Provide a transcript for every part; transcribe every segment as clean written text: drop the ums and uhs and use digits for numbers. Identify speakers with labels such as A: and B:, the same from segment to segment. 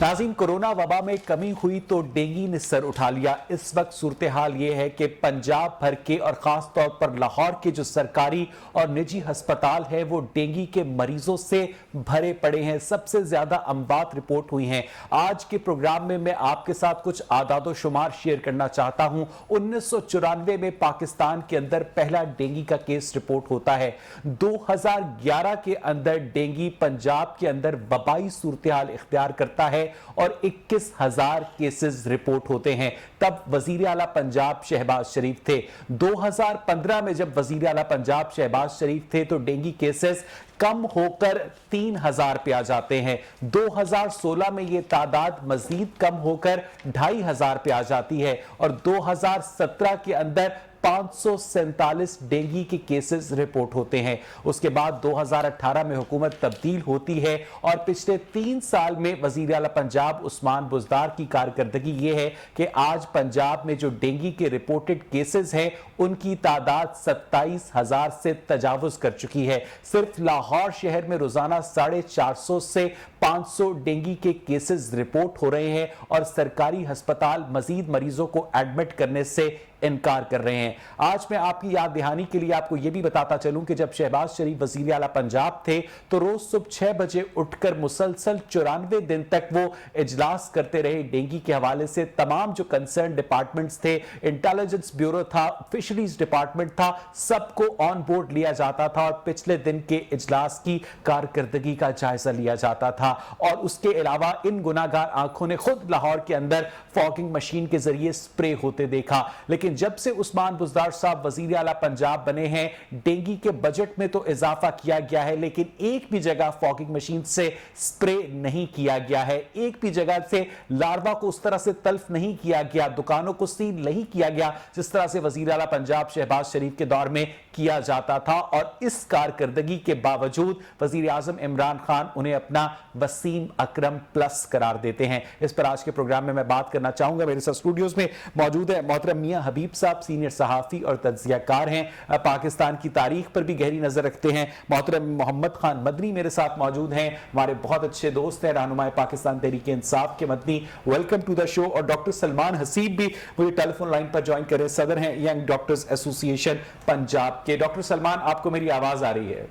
A: नाज़रीन, कोरोना वबा में कमी हुई तो डेंगू ने सर उठा लिया। इस वक्त सूरत हाल ये है कि पंजाब भर के और ख़ास तौर पर लाहौर के जो सरकारी और निजी हस्पताल है वो डेंगू के मरीजों से भरे पड़े हैं। सबसे ज़्यादा अमवात रिपोर्ट हुई हैं। आज के प्रोग्राम में मैं आपके साथ कुछ आदादो शुमार शेयर करना चाहता हूँ। 1994 में पाकिस्तान के अंदर पहला डेंगू का केस रिपोर्ट होता है। 2011 के अंदर डेंगू पंजाब के अंदर वबाई सूरत हाल इख्तियार करता है और 21,000 केसेस रिपोर्ट होते हैं। तब वजीर आला पंजाब शहबाज शरीफ थे। 2015 में जब वजीर आला पंजाब शहबाज शरीफ थे तो डेंगू केसेस कम होकर 3,000 पे आ जाते हैं। 2016 में ये तादाद मजीद कम होकर 2,500 पे आ जाती है और 2017 के अंदर 547 डेंगू के केसेस रिपोर्ट होते हैं। उसके बाद 2018 में हुकूमत तब्दील होती है और पिछले 3 साल में वजीर आला पंजाब उस्मान बुज़दार की कारकर्दगी ये है कि आज पंजाब में जो डेंगू के रिपोर्टेड केसेस हैं उनकी तादाद 27,000 से तजावुज कर चुकी है। सिर्फ लाहौर शहर में रोजाना 450 से 500 डेंगू के केसेस रिपोर्ट हो रहे हैं और सरकारी अस्पताल मजीद मरीजों को एडमिट करने से इनकार कर रहे हैं। आज मैं आपकी याद दहानी के लिए आपको यह भी बताता चलूं कि जब शहबाज शरीफ वजीर आला पंजाब थे तो रोज सुबह 6 बजे उठकर मुसलसल 94 दिन तक वो इजलास करते रहे डेंगू के हवाले से। तमाम जो कंसर्न डिपार्टमेंट्स थे, इंटेलिजेंस ब्यूरो था, फिशरीज डिपार्टमेंट था, सबको ऑन बोर्ड लिया जाता था और पिछले दिन के इजलास की कारकर्दगी का जायजा लिया जाता था। और उसके अलावा इन गुनाहगार आंखों ने खुद लाहौर के अंदर फॉगिंग मशीन के जरिए स्प्रे होते देखा। लेकिन जब से उस्मान बुज़दार साहब वजीर आला पंजाब बने हैं, डेंगू के बजट में तो इजाफा किया गया है लेकिन एक भी जगह फॉगिंग मशीन से स्प्रे नहीं किया गया है। एक भी जगह से लार्वा को उस तरह से तल्फ नहीं किया गया, दुकानों को सील नहीं किया गया जिस तरह से वजीर आला पंजाब शहबाज शरीफ के दौर में किया जाता था। और इस कारकर्दगी के बावजूद वजीर आजम इमरान खान उन्हें अपना वसीम अकरम प्लस करार देते हैं। इस पर आज के प्रोग्राम में मैं बात करना चाहूंगा। मेरे साथ स्टूडियोज में मौजूद है मोहतरम मियां हबीब साहब, सीनियर सहाफी और तज्जियाकार हैं, पाकिस्तान की तारीख पर भी गहरी नजर रखते हैं। मोहतरम मोहम्मद खान मदनी मेरे साथ मौजूद हैं, हमारे बहुत अच्छे दोस्त हैं, रहनुमाए पाकिस्तान तहरीक इंसाफ के Madni, welcome to the show. और डॉक्टर सलमान हसीब भी मुझे टेलीफोन लाइन पर ज्वाइन करें, सदर हैं यंग डॉक्टर्स एसोसिएशन पंजाब के। डॉक्टर सलमान, आपको मेरी आवाज आ रही है?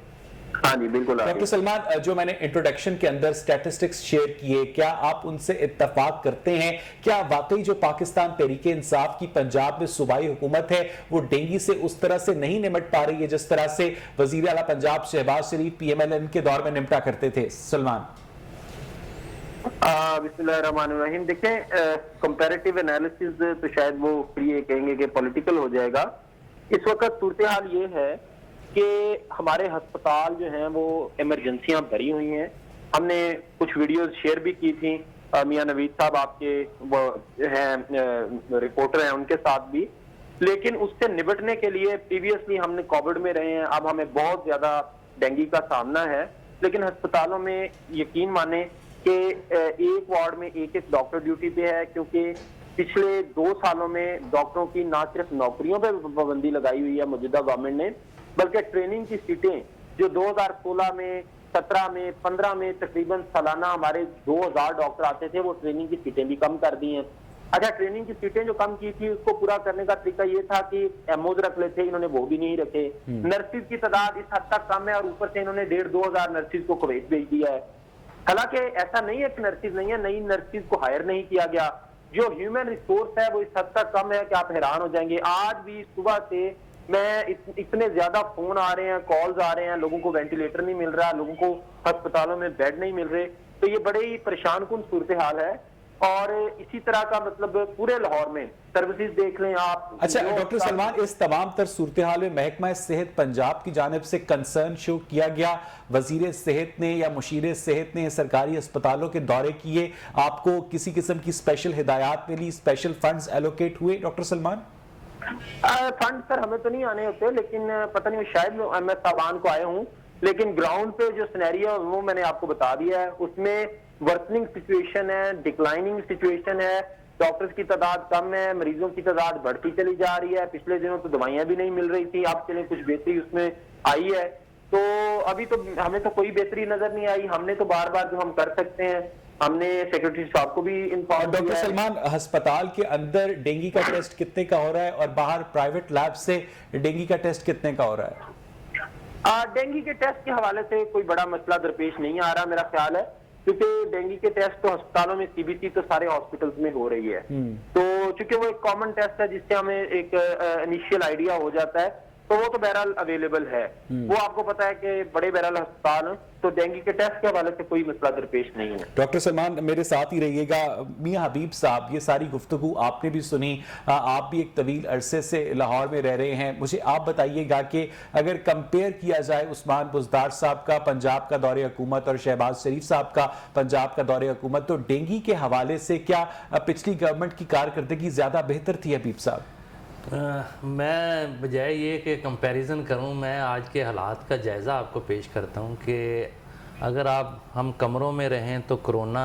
B: हाँ जी, बिल्कुल।
A: डॉक्टर सलमान, जो मैंने इंट्रोडक्शन के अंदर स्टैटिस्टिक्स शेयर किए, क्या आप उनसे इत्तफाक करते हैं? क्या वाकई जो पाकिस्तान तहरीक इंसाफ की पंजाब में सूबाई हुकूमत है वो डेंगू से उस तरह से नहीं निपट पा रही है जिस तरह से वजीर आला पंजाब शहबाज शरीफ PMLN के दौर में निपटा करते थे? सलमान।
B: बिस्मिल्लाहिर्रहमानिर्रहीम। देखें, कंपैरेटिव एनालिसिस तो शायद वो फिर ये कहेंगे कि पॉलिटिकल हो जाएगा। इस वक्त सूरत हाल ये है कि हमारे अस्पताल जो हैं वो इमरजेंसियां भरी हुई हैं। हमने कुछ वीडियोस शेयर भी की थी, मियां नवीद साहब आपके वो हैं रिपोर्टर हैं, उनके साथ भी। लेकिन उससे निपटने के लिए प्रीवियसली हमने कोविड में रहे हैं, अब हमें बहुत ज्यादा डेंगू का सामना है। लेकिन अस्पतालों में यकीन माने कि एक वार्ड में एक डॉक्टर ड्यूटी पे है, क्योंकि पिछले 2 सालों में डॉक्टरों की ना सिर्फ नौकरियों पर पाबंदी लगाई हुई है मौजूदा गवर्नमेंट ने, बल्कि ट्रेनिंग की सीटें जो 2016 में, 17 में, 15 में तकरीबन सालाना हमारे 2,000 डॉक्टर आते थे, वो ट्रेनिंग की सीटें भी कम कर दी हैं। अच्छा, ट्रेनिंग की सीटें जो कम की थी उसको पूरा करने का तरीका ये था कि एमओज रख लेते, इन्होंने वो भी नहीं रखे। नर्सिस की तादाद इस हद तक कम है और ऊपर से इन्होंने 1,500-2 हजार नर्सिस को कुवैत भेज दिया है। हालांकि ऐसा नहीं है कि नर्सिस नहीं है, नई नर्सिस को हायर नहीं किया गया। जो ह्यूमन रिसोर्स है वो इस हद तक कम है कि आप हैरान हो जाएंगे। आज भी सुबह से इतने ज्यादा फोन आ रहे हैं, कॉल्स आ रहे हैं, लोगों को वेंटिलेटर नहीं मिल रहा, लोगों को अस्पतालों में बेड नहीं मिल रहे। तो ये बड़े ही परेशान कुन सूरत हाल है। और इसी तरह का मतलब पूरे लाहौर में सर्विसेज देख लें आप।
A: अच्छा डॉक्टर सलमान, इस तमाम तर सूरत हाल में महकमा सेहत पंजाब की जानिब से कंसर्न शो किया गया, वजीर सेहत ने या मुशीर सेहत ने सरकारी अस्पतालों के दौरे किए, आपको किसी किस्म की स्पेशल हिदायत मिली, स्पेशल फंड्स एलोकेट हुए? डॉक्टर सलमान,
B: फंड सर हमें तो नहीं आने होते, लेकिन पता नहीं शायद मैं साबान को आया हूँ, लेकिन ग्राउंड पे जो सिनेरियो वो मैंने आपको बता दिया है। उसमें वर्सनिंग सिचुएशन है, डिक्लाइनिंग सिचुएशन है, डॉक्टर्स की तादाद कम है, मरीजों की तादाद बढ़ती चली जा रही है। पिछले दिनों तो दवाइयां भी नहीं मिल रही थी, अब चले कुछ बेहतरी उसमें आई है। तो अभी तो हमें तो कोई बेहतरी नजर नहीं आई। हमने तो बार बार जो हम कर सकते हैं हमने सेक्रेटरी साहब को भी इन्फॉर्म
A: डॉक्टर
B: किया है।
A: सलमान, अस्पताल के अंदर डेंगू का टेस्ट कितने का हो रहा है और बाहर प्राइवेट लैब से डेंगू का टेस्ट कितने का हो रहा है?
B: डेंगू के टेस्ट के हवाले से कोई बड़ा मसला दरपेश नहीं आ रहा मेरा ख्याल है, क्योंकि डेंगू के टेस्ट तो अस्पतालों में सीबीसी तो सारे हॉस्पिटल्स में हो रही है। तो चूंकि वो एक कॉमन टेस्ट है जिससे हमें एक इनिशियल आइडिया हो जाता है, तो वो तो बहरहाल अवेलेबल है। वो आपको पता है कि बड़े बहरहाल अस्पताल हैं, तो डेंगू के टेस्ट के हवाले से कोई मसला दरपेश नहीं है।
A: डॉक्टर सलमान मेरे साथ ही रहिएगा। मियां हबीब साहब, ये सारी गुफ्तगू आपने भी सुनी, आप भी एक तवील अरसे से लाहौर में रह रहे हैं। मुझे आप बताइएगा कि अगर कंपेयर किया जाए उस्मान बुज़दार साहब का पंजाब का दौरे हुकूमत और शहबाज शरीफ साहब का पंजाब का दौरे हुकूमत, तो डेंगू के हवाले से क्या पिछली गवर्नमेंट की कारकर्दगी ज्यादा बेहतर थी हबीब साहब?
C: मैं बजाय ये कि कंपैरिजन करूं, मैं आज के हालात का जायज़ा आपको पेश करता हूं कि अगर हम कमरों में रहें तो कोरोना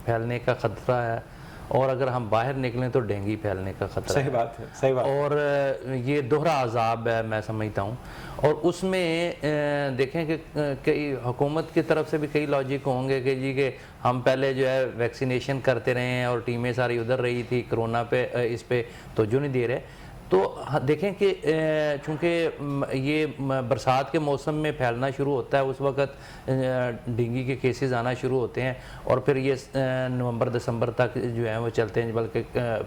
C: फैलने का ख़तरा है, और अगर हम बाहर निकलें तो डेंगू फैलने का खतरा
A: सही बात है, सही बात।
C: और ये दोहरा अजाब है मैं समझता हूँ। और उसमें देखें कि कई हुकूमत की तरफ से भी कई लॉजिक होंगे कि जी कि हम पहले जो है वैक्सीनेशन करते रहे हैं और टीमें सारी उधर रही थी, कोरोना पे इस पे तवज्जो नहीं दे रहे। तो देखें कि चूँकि ये बरसात के मौसम में फैलना शुरू होता है, उस वक़्त डेंगू के केसेस आना शुरू होते हैं, और फिर ये नवंबर दिसंबर तक जो है वो चलते हैं, बल्कि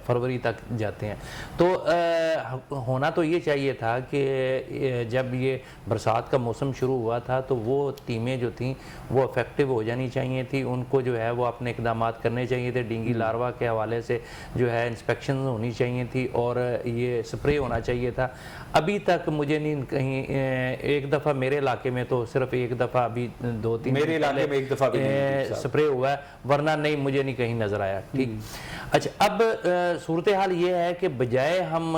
C: फरवरी तक जाते हैं। तो होना तो ये चाहिए था कि जब ये बरसात का मौसम शुरू हुआ था तो वो टीमें जो थीं वो इफेक्टिव हो जानी चाहिए थी, उनको जो है वो अपने इकदाम करने चाहिए थे। डेंगू लार्वा के हवाले से जो है इंस्पेक्शन होनी चाहिए थी और ये स्प्रे होना चाहिए था। अभी तक मुझे नहीं कहीं एक दफ़ा मेरे इलाके में तो सिर्फ एक दफ़ा अभी 2-3
A: मेरे इलाके में एक दफ़ा भी
C: स्प्रे हुआ है, वरना नहीं मुझे नहीं कहीं नज़र आया। ठीक, अच्छा, अब सूरत हाल ये है कि बजाय हम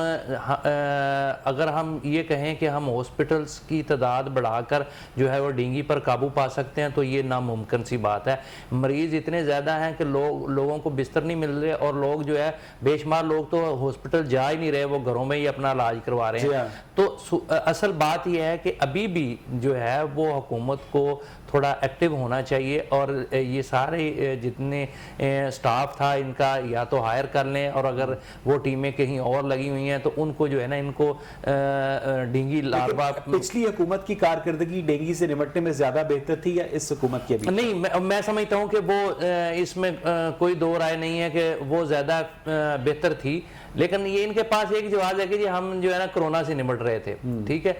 C: अगर हम ये कहें कि हम हॉस्पिटल्स की तादाद बढ़ाकर जो है वो डेंगू पर काबू पा सकते हैं, तो ये नामुमकिन सी बात है। मरीज़ इतने ज़्यादा हैं कि लोगों को बिस्तर नहीं मिल रहे, और लोग जो है बेशुमार लोग तो हॉस्पिटल जा ही नहीं रहे, वो घरों में ही अपना इलाज करवा रहे हैं। तो असल बात यह है कि अभी भी जो है वो हुकूमत को थोड़ा एक्टिव होना चाहिए, और ये सारे जितने स्टाफ था इनका या तो हायर कर लें, और अगर वो टीमें कहीं और लगी हुई हैं तो उनको जो है ना इनको डेंगू लार्वा।
A: पिछली हुकूमत की कारकर्दगी डेंगू से निपटने में ज्यादा बेहतर थी या इस हुकूमत की? अभी
C: नहीं, मैं समझता हूँ कि वो इसमें कोई दो राय नहीं है कि वो ज़्यादा बेहतर थी, लेकिन ये इनके पास एक जवाब है कि जी हम जो है ना कोरोना से निपट रहे थे। ठीक है,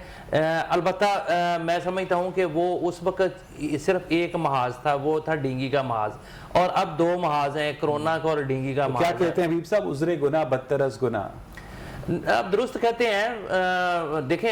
C: अलबत्ता मैं समझता हूँ कि वो उस वक्त सिर्फ एक महाज था, वो था डेंगू का महाज, और अब 2 महाज हैं, कोरोना का और डेंगू का।
A: क्या कहते हैं हबीब साहब, उज़रे गुना बदतरस गुना?
C: आप दुरुस्त कहते हैं। देखें,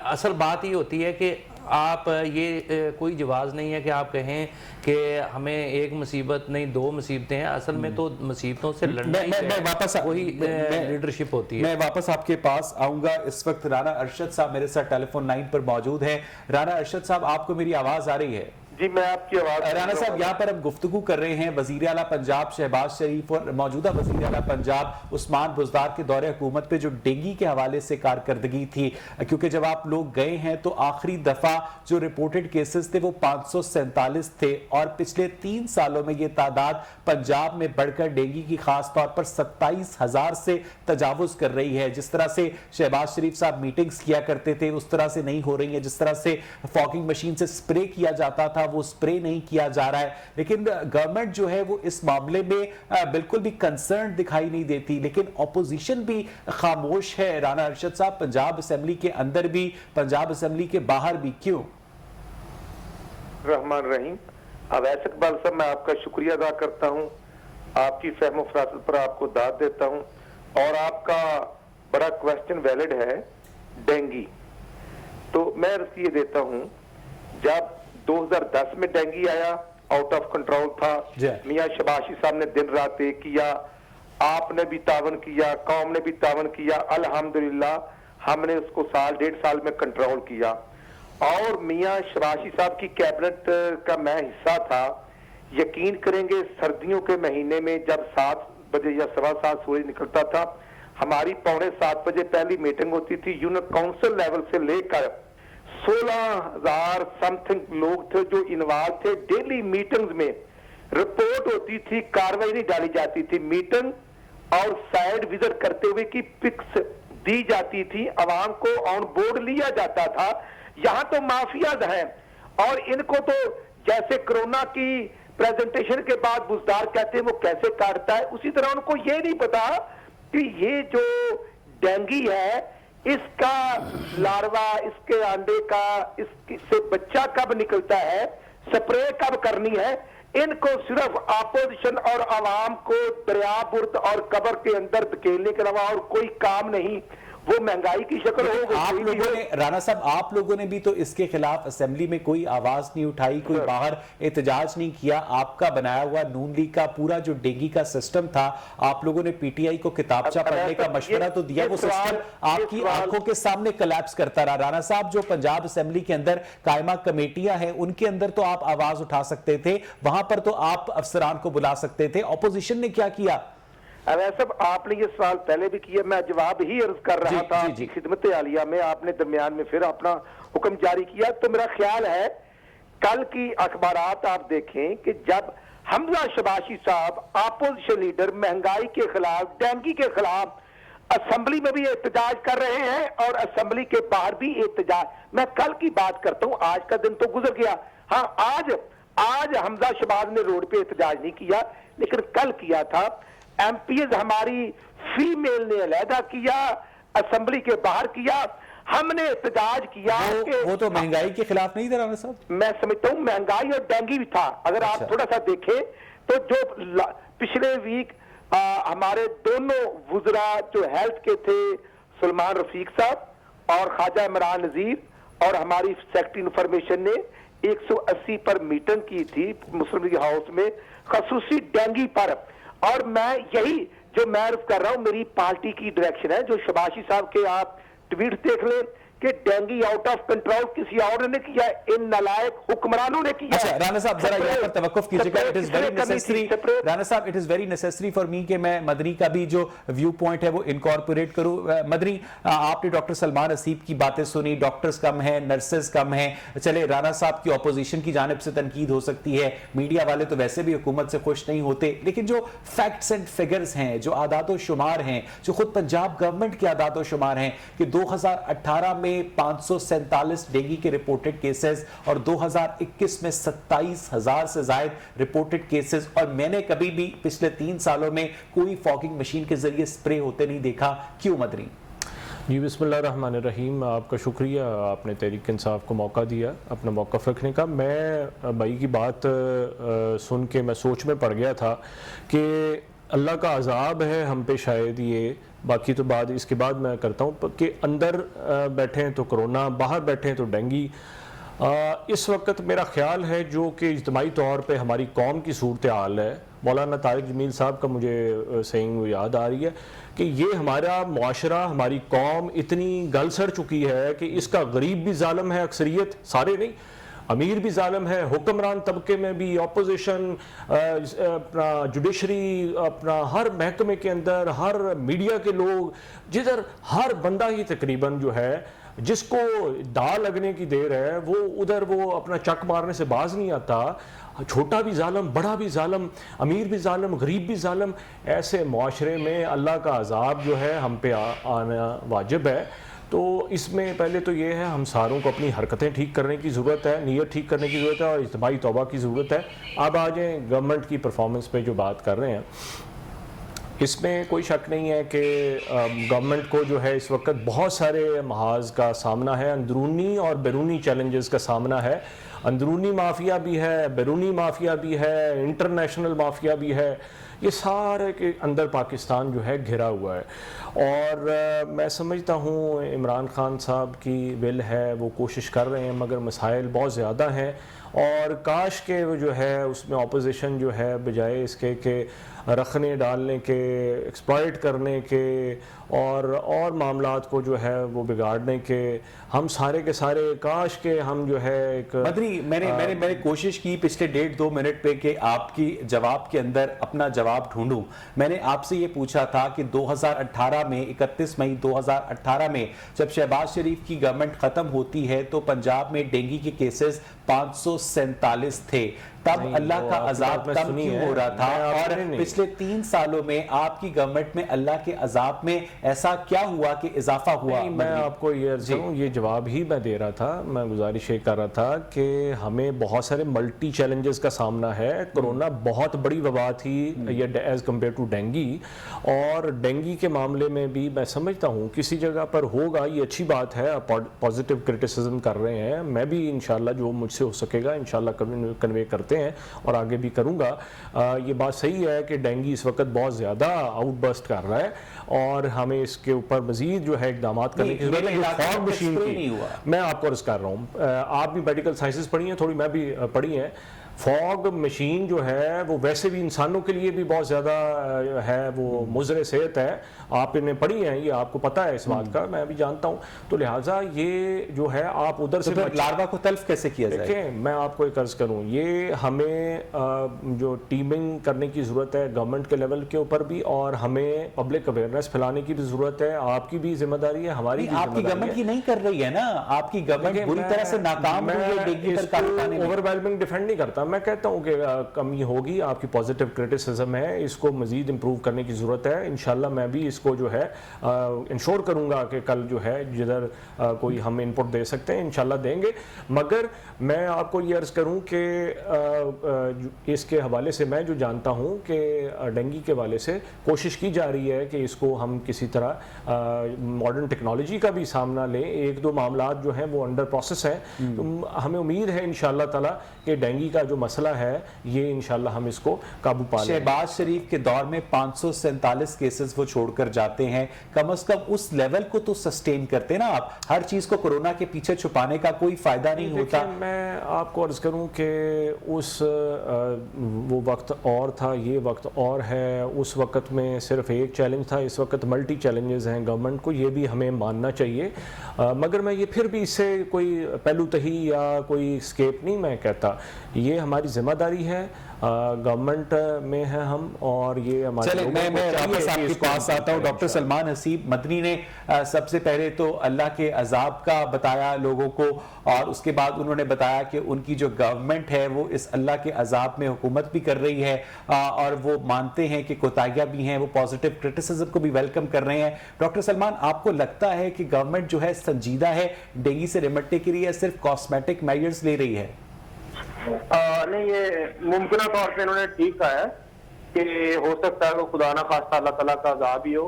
C: असल बात ये होती है कि आप ये कोई जवाज़ नहीं है कि आप कहें कि हमें एक मुसीबत नहीं 2 मुसीबतें हैं। असल में तो मुसीबतों से लड़ना वही लीडरशिप होती है।
A: मैं वापस आपके पास आऊंगा। इस वक्त राना अरशद साहब मेरे साथ टेलीफोन लाइन पर मौजूद हैं। राना अरशद साहब, आपको मेरी आवाज आ रही है?
B: जी, मैं आपकी आवाज।
A: राना साहब, यहाँ पर हम गुफ्तगू कर रहे हैं वजीर आला पंजाब शहबाज शरीफ और मौजूदा वजीर आला पंजाब उस्मान बुज़दार के दौरे हुकूमत पे जो डेंगू के हवाले से कारकर्दगी थी, क्योंकि जब आप लोग गए हैं तो आखिरी दफा जो रिपोर्टेड केसेस थे वो 547 थे, और पिछले 3 सालों में ये तादाद पंजाब में बढ़कर डेंगू की खास तौर पर 27,000 से तजावुज कर रही है। जिस तरह से शहबाज शरीफ साहब मीटिंग्स किया करते थे उस तरह से नहीं हो रही है, जिस तरह से फॉगिंग मशीन से स्प्रे किया जाता था वो स्प्रे नहीं किया जा रहा है। लेकिन गवर्नमेंट जो है वो इस मामले में बिल्कुल भी कंसर्न दिखाई नहीं देती, लेकिन ऑपोजिशन भी खामोश है। राना अरशद साहब, पंजाब असेंबली के अंदर भी, पंजाब असेंबली के बाहर भी, क्यों?
D: रहमान रहीम। अवैस इकबाल साहब, मैं आपका शुक्रिया अदा करता हूं, आपकी फहम फरासत पर आपको दाद देता हूं, और आपका बड़ा क्वेश्चन वैलिड है डेंगू। तो मैं ये देता हूं, जब 2010 में डेंगू आया, आउट ऑफ कंट्रोल था, मियां शबाशी साहब ने दिन रात एक किया, आपने भी तावन किया, कौम ने भी तावन किया, अल्हम्दुलिल्लाह हमने उसको 1.5 साल में कंट्रोल किया। और मियां शबाशी साहब की कैबिनेट का मैं हिस्सा था। यकीन करेंगे, सर्दियों के महीने में जब 7 बजे या 7:15 सूरज निकलता था, हमारी 6:45 बजे पहली मीटिंग होती थी। यूनिट काउंसिल लेवल से लेकर 16,000 समथिंग लोग थे जो इन्वॉल्व थे डेली मीटिंग्स में। रिपोर्ट होती थी, कार्रवाई नहीं डाली जाती थी, मीटिंग और साइड विजिट करते हुए की पिक्स दी जाती थी, आवाम को ऑन बोर्ड लिया जाता था। यहाँ तो माफियाज हैं और इनको तो जैसे कोरोना की प्रेजेंटेशन के बाद बुजदार कहते हैं वो कैसे काटता है, उसी तरह उनको ये नहीं पता कि ये जो डेंगी है इसका लार्वा, इसके अंडे का, इससे बच्चा कब निकलता है, स्प्रे कब करनी है, इनको सिर्फ अपोजिशन और आवाम को दरिया बुर्द और कब्र के अंदर धकेलने के अलावा और कोई काम नहीं। वो महंगाई की शक्ल हो।
A: आप लोगों ने, राणा साहब, आप लोगों ने भी तो इसके खिलाफ असेंबली में कोई आवाज नहीं उठाई, कोई बाहर एहतजाज नहीं किया। आपका बनाया हुआ नून लीग का पूरा जो डेंगी का सिस्टम था, आप लोगों ने पीटीआई को किताबचा पढ़ने का मशवरा तो दिया, वो सिस्टम आपकी आंखों के सामने कोलैप्स करता रहा। राणा साहब, जो पंजाब असेंबली के अंदर कायमा कमेटियां हैं उनके अंदर तो आप आवाज उठा सकते थे, वहां पर तो आप अफसरान को बुला सकते थे, ऑपोजिशन ने क्या किया?
D: वैसे आपने ये सवाल पहले भी किया, मैं जवाब ही अर्ज कर रहा था आपकी खिदमत आलिया में, आपने दरमियान में फिर अपना हुक्म जारी किया। तो मेरा ख्याल है कल की अखबारात आप देखें कि जब हमजा शबाशी साहब अपोजिशन लीडर महंगाई के खिलाफ, डेंगी के खिलाफ असेंबली में भी एहतजाज कर रहे हैं और असेंबली के बाहर भी एहतजाज, मैं कल की बात करता हूं, आज का दिन तो गुजर गया। हाँ, आज हमजा शबाज ने रोड पे एहतजाज नहीं किया, लेकिन कल किया था। एमपीएस हमारी फीमेल ने अलहदा किया, असेंबली के बाहर किया, हमने एहतजाज किया।
A: वो तो महंगाई के खिलाफ नहीं था राणा साहब?
D: मैं समझता हूं महंगाई और डेंगी भी था। अगर आप थोड़ा सा देखें तो जो पिछले वीक हमारे दोनों वुजरा जो हेल्थ के थे, सलमान रफीक साहब और ख्वाजा इमरान नजीर और हमारी सेक्रेटरी इंफॉर्मेशन ने 180 पर मीटिंग की थी मुस्लिम लीग हाउस में खसूसी डेंगी पर। और मैं यही जो मैं अर्ज कर रहा हूं, मेरी पार्टी की डायरेक्शन है, जो शबाशी साहब के आप ट्वीट देख लें कि डेंगी आउट ऑफ कंट्रोल किसी और ने किया, इन नालायक हुक्मरानों ने किया।
A: अच्छा राणा साहब, जरा यहाँ पर तवक्कुफ कीजिएगा। It is very necessary, Rana साहब, it is very necessary for me कि मैं मदनी का भी जो व्यू पॉइंट है वो इनकॉर्पोरेट करूं। मदनी, आपने डॉक्टर सलमान हसीब की बातें सुनी, डॉक्टर्स कम हैं, नर्सेज कम हैं। चले, राणा साहब की ऑपोजिशन की जानिब से तनकीद हो सकती है, मीडिया वाले तो वैसे भी हुकूमत से खुश नहीं होते, लेकिन जो फैक्ट्स एंड फिगर्स हैं, जो आदादो शुमार हैं, जो खुद पंजाब गवर्नमेंट के आदादो शुमार हैं कि 2018 में 547 डेंगी के रिपोर्टेड केसेस और 2021 में 27,000 से ज्यादा रिपोर्टेड केसेस, और मैंने कभी भी पिछले 3 सालों में कोई फॉगिंग मशीन के जरिए स्प्रे होते नहीं देखा। क्यों मदनी?
E: जी बिस्मिल्लाहिर्रहमानिर्रहीम, आपका शुक्रिया, आपने तहरीक इंसाफ को मौका दिया अपना मौक़िफ़ रखने का। मैं भाई की बात सुन के मैं सोच में पड़ गया था कि अल्लाह का अज़ाब है हम पे शायद ये, बाकी तो बाद इसके बाद मैं करता हूँ कि अंदर बैठे हैं तो कोरोना, बाहर बैठे हैं तो डेंगी। इस वक्त मेरा ख्याल है जो कि इज्तिमाई तौर पे हमारी कौम की सूरत हाल है, मौलाना तारिक जमील साहब का मुझे सेइंग याद आ रही है कि ये हमारा मुआशरा, हमारी कौम इतनी गल सड़ चुकी है कि इसका गरीब भी जालिम है, अक्सरियत सारे नहीं, अमीर भी जालिम है, हुक्मरान तबके में भी, अपोजिशन, अपना जुडिशरी, अपना हर महकमे के अंदर, हर मीडिया के लोग, जिधर हर बंदा ही तकरीबन जो है जिसको दाल लगने की देर है वो उधर वो अपना चक मारने से बाज नहीं आता। छोटा भी जालिम, बड़ा भी जालिम, अमीर भी जालिम, गरीब भी जालिम। ऐसे मुआशरे में अल्लाह का अजाब जो है हम पे आना वाजिब है। तो इसमें पहले तो ये है हम सारों को अपनी हरकतें ठीक करने की ज़रूरत है, नीयत ठीक करने की ज़रूरत है और इज्तिमाई तौबा की ज़रूरत है। अब आ जाएँ गवर्नमेंट की परफॉर्मेंस पे जो बात कर रहे हैं, इसमें कोई शक नहीं है कि गवर्नमेंट को जो है इस वक्त बहुत सारे महाज का सामना है, अंदरूनी और बैरूनी चैलेंजेस का सामना है। अंदरूनी माफिया भी है, बैरूनी माफिया भी है, इंटरनेशनल माफिया भी है, ये सारे के अंदर पाकिस्तान जो है घिरा हुआ है। और मैं समझता हूँ इमरान खान साहब की विल है, वो कोशिश कर रहे हैं, मगर मसाइल बहुत ज़्यादा हैं और काश के वो जो है उसमें अपोजिशन जो है बजाय इसके कि रखने डालने के, एक्सप्लॉइट करने के और मामलात को जो है वो बिगाड़ने के, हम सारे के सारे काश के हम जो है एक
A: मदनी, मैंने कोशिश की पिछले 1.5-2 मिनट पे कि आपकी जवाब के अंदर अपना जवाब ढूंढूं। मैंने आपसे ये पूछा था कि 2018 में 31 मई 2018 में जब शहबाज शरीफ की गवर्नमेंट खत्म होती है तो पंजाब में डेंगी के केसेस 547 थे, तब अल्लाह का अजाब कम क्यों हो रहा था? और पिछले 3 सालों में आपकी गवर्नमेंट में अल्लाह के अजाब में ऐसा क्या हुआ कि इजाफा हुआ?
E: मैं आपको ये अर्ज करूं, ये जवाब ही मैं दे रहा था, मैं गुजारिश ये कर रहा था कि हमें बहुत सारे मल्टी चैलेंजेस का सामना है। कोरोना बहुत बड़ी वबा थी ये एज कम्पेयर टू डेंगी, और डेंगी के मामले में भी मैं समझता हूँ किसी जगह पर होगा, ये अच्छी बात है, पॉजिटिव क्रिटिसिज्म कर रहे हैं, मैं भी इंशाल्लाह जो मुझसे हो सकेगा इंशाल्लाह कन्वे करते हैं और आगे भी करूँगा। ये बात सही है कि डेंगी इस वक्त बहुत ज़्यादा आउटबर्स्ट कर रहा है और हमें इसके ऊपर मजीद जो है इकदाम करने की जरूरत है। फॉग मशीन की मैं आपको अर्ज कर रहा हूँ, आप भी मेडिकल साइंसेस पढ़ी हैं, थोड़ी मैं भी पढ़ी हैं। फॉग मशीन जो है वो वैसे भी इंसानों के लिए भी बहुत ज़्यादा है, वो मुज़र सेहत है, आप इन्हें पढ़ी हैं, ये आपको पता है इस बात का, मैं भी जानता हूँ। तो लिहाजा ये जो है आप उधर से
A: लार्वा को तल्फ कैसे किया जाए?
E: देखें, मैं आपको एक अर्ज करूँ, ये हमें जो टीमिंग करने की ज़रूरत है गवर्नमेंट के लेवल के ऊपर भी, और हमें पब्लिक अवेयरनेस फैलाने की भी ज़रूरत है। आपकी भी जिम्मेदारी है, हमारी भी
A: आपकी गवर्नमेंट की नहीं कर रही है ना, आपकी गवर्नमेंट बुरी तरह से नाकाम हुई है डेंगू पर काबू पाने में।
E: ओवरवेलमिंग डिफेंड नहीं करता, मैं कहता हूँ कि कमी होगी, आपकी पॉजिटिव क्रिटिसिज्म है, इसको मजीद इंप्रूव करने की ज़रूरत है। इंशाल्लाह मैं भी इसको जो है इंश्योर करूँगा कि कल जो है जिधर कोई हम इनपुट दे सकते हैं इंशाल्लाह देंगे। मगर मैं आपको ये अर्ज़ करूँ कि इसके हवाले से मैं जो जानता हूँ कि डेंगू के हवाले से कोशिश की जा रही है कि इसको हम किसी तरह मॉडर्न टेक्नोलॉजी का भी सामना लें। 1-2 मामला जो हैं वो अंडर प्रोसेस हैं, तो हमें उम्मीद है इंशाल्लाह ताला कि डेंगू का जो मसला है ये इंशाल्लाह हम इसको काबू पा लेंगे।
A: शहबाज शरीफ के दौर में 547 केसेस वो छोड़कर जाते हैं, कम से कम उस लेवल को तो सस्टेन करते ना आप। हर चीज को कोरोना के पीछे छुपाने का कोई फायदा नहीं होता।
E: मैं आपको अर्ज करूं कि उस वो वक्त और था, ये वक्त और है। उस वक्त में सिर्फ एक चैलेंज था, इस वक्त मल्टी चैलेंजेस हैं गवर्नमेंट को, ये भी हमें मानना चाहिए। मगर मैं ये फिर भी इससे कोई पहलू तही या कोई स्केप नहीं मैं कहता, ये हमारी जिम्मेदारी है, गवर्नमेंट में है हम, और ये हमारे
A: चले मैं वापस आपके पास आता हूँ। डॉक्टर सलमान हसीब मदनी ने सबसे पहले तो अल्लाह के अजाब का बताया लोगों को, और उसके बाद उन्होंने बताया कि उनकी जो गवर्नमेंट है वो इस अल्लाह के अजाब में हुकूमत भी कर रही है, और वो मानते हैं कि कोताहियाँ भी हैं, वो पॉजिटिव क्रिटिसिज्म को भी वेलकम कर रहे हैं। डॉक्टर सलमान, आपको लगता है कि गवर्नमेंट जो है संजीदा है डेंगू से निपटने के लिए, सिर्फ कॉस्मेटिक मेजर्स ले रही है?
B: नहीं, ये मुमकिन तौर पे इन्होंने ठीक कहा है कि हो सकता है वो खुदा ना खास्ता अल्लाह ताला का अज़ाब ही हो।